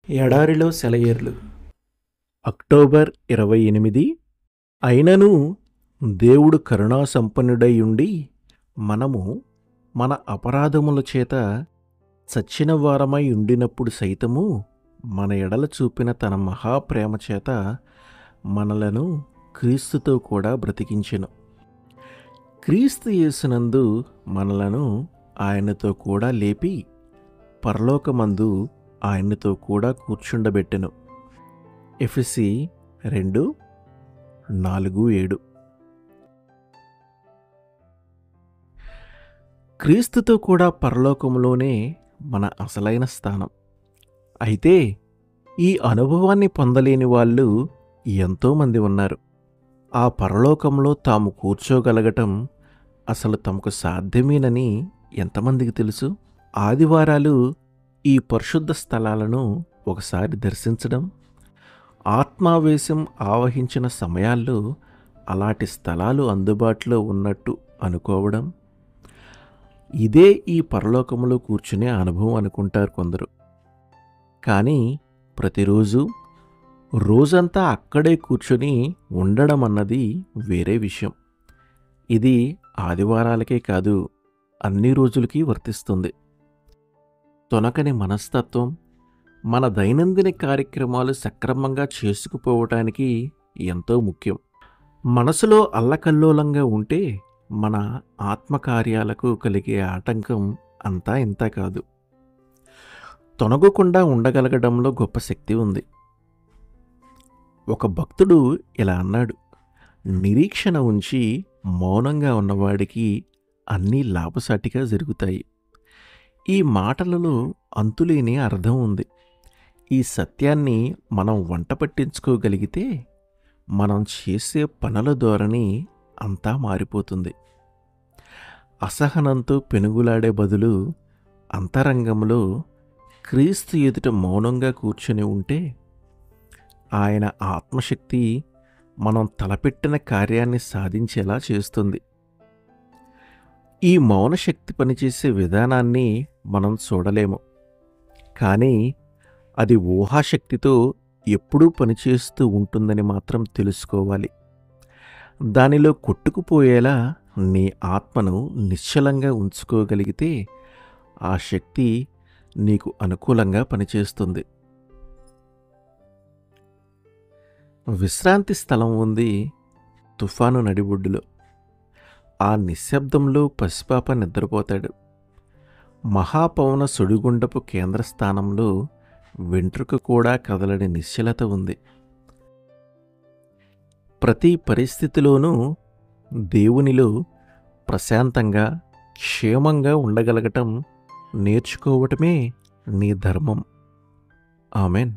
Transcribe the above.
ఎడారిలో సెలయేర్లు. అక్టోబర్ 28. అయినను దేవుడు కరుణాసంపన్నుడై ఉండి మనము మన అపరాధముల చేత చచ్చిన వారమై ఉండినప్పుడు సైతము మన ఎడల చూపిన తన మహాప్రేమ చేత మనలను క్రీస్తుతో కూడా బ్రతికించెను. క్రీస్తు యేసునందు మనలను ఆయనతో కూడా లేపి పరలోకమందు ఆయనతో కూడా కూర్చుండబెట్టెను. ఎఫెసీ 2:4-7. క్రీస్తుతో కూడా పరలోకంలోనే మన అసలైన స్థానం. అయితే ఈ అనుభవాన్ని పొందలేని వాళ్ళు ఎంతోమంది ఉన్నారు. ఆ పరలోకంలో తాము కూర్చోగలగటం అసలు తమకు సాధ్యమేనని ఎంతమందికి తెలుసు? ఆదివారాలు ఈ పరిశుద్ధ స్థలాలను ఒకసారి దర్శించడం, ఆత్మావేశం ఆవహించిన సమయాల్లో అలాంటి స్థలాలు అందుబాటులో ఉన్నట్టు అనుకోవడం, ఇదే ఈ పరలోకములో కూర్చునే అనుభవం అనుకుంటారు కొందరు. కానీ ప్రతిరోజు రోజంతా అక్కడే కూర్చొని ఉండడం అన్నది వేరే విషయం. ఇది ఆదివారాలకే కాదు, అన్ని రోజులకి వర్తిస్తుంది. తొనకని మనస్తత్వం మన దైనందిన కార్యక్రమాలు సక్రమంగా చేసుకుపోవటానికి ఎంతో ముఖ్యం. మనసులో అల్లకల్లోలంగా ఉంటే మన ఆత్మకార్యాలకు కలిగే ఆటంకం అంతా ఇంత కాదు. తొనగకుండా ఉండగలగడంలో గొప్ప శక్తి ఉంది. ఒక భక్తుడు ఇలా అన్నాడు: నిరీక్షణ ఉంచి మౌనంగా ఉన్నవాడికి అన్నీ లాభసాటిగా జరుగుతాయి. ఈ మాటలలో అంతులేని అర్థం ఉంది. ఈ సత్యాన్ని మనం వంట పట్టించుకోగలిగితే మనం చేసే పనుల ధోరణి అంతా మారిపోతుంది. అసహనంతో పెనుగులాడే బదులు అంతరంగంలో క్రీస్తు ఎదుట మౌనంగా కూర్చొని ఉంటే ఆయన ఆత్మశక్తి మనం తలపెట్టిన కార్యాన్ని సాధించేలా చేస్తుంది. ఈ మౌనశక్తి పనిచేసే విధానాన్ని మనం చూడలేము, కానీ అది ఊహాశక్తితో ఎప్పుడూ పనిచేస్తూ ఉంటుందని మాత్రం తెలుసుకోవాలి. దానిలో కొట్టుకుపోయేలా నీ ఆత్మను నిశ్చలంగా ఉంచుకోగలిగితే ఆ శక్తి నీకు అనుకూలంగా పనిచేస్తుంది. విశ్రాంతి స్థలం ఉంది తుఫాను నడిబొడ్డులో. ఆ నిశ్శబ్దంలో పసిపాప నిద్రపోతాడు. మహాపవన సుడిగుండపు కేంద్రస్థానంలో వెంట్రుక కూడా కదలని నిశ్చలత ఉంది. ప్రతి పరిస్థితిలోనూ దేవునిలో ప్రశాంతంగా క్షేమంగా ఉండగలగటం నేర్చుకోవటమే నీ ధర్మం. ఆమెన్.